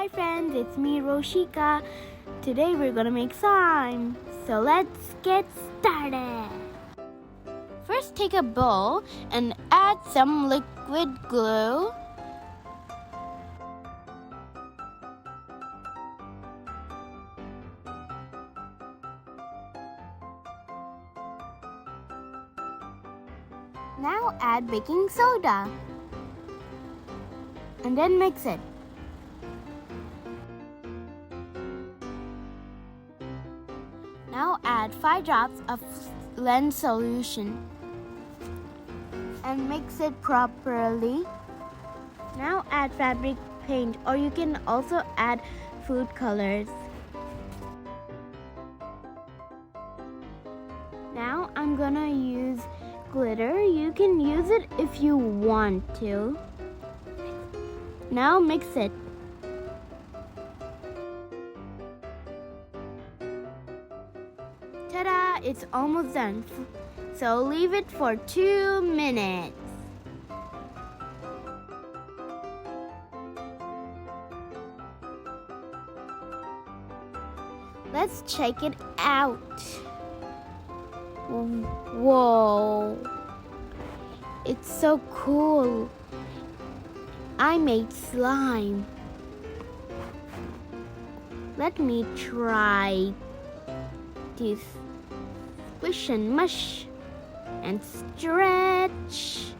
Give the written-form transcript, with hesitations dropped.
Hi friends, it's me Roshika. Today we're gonna make slime. So let's get started. First take a bowl and add some liquid glue. Now add baking soda and then mix it. Now add 5 drops of lens solution and mix it properly. Now add fabric paint, or you can also add food colors. Now I'm gonna use glitter. You can use it if you want to. Now mix it. Ta-da! It's almost done. So leave it for 2 minutes. Let's check it out. Whoa! It's so cool. I made slime. Let me try this. Squish and mush and stretch.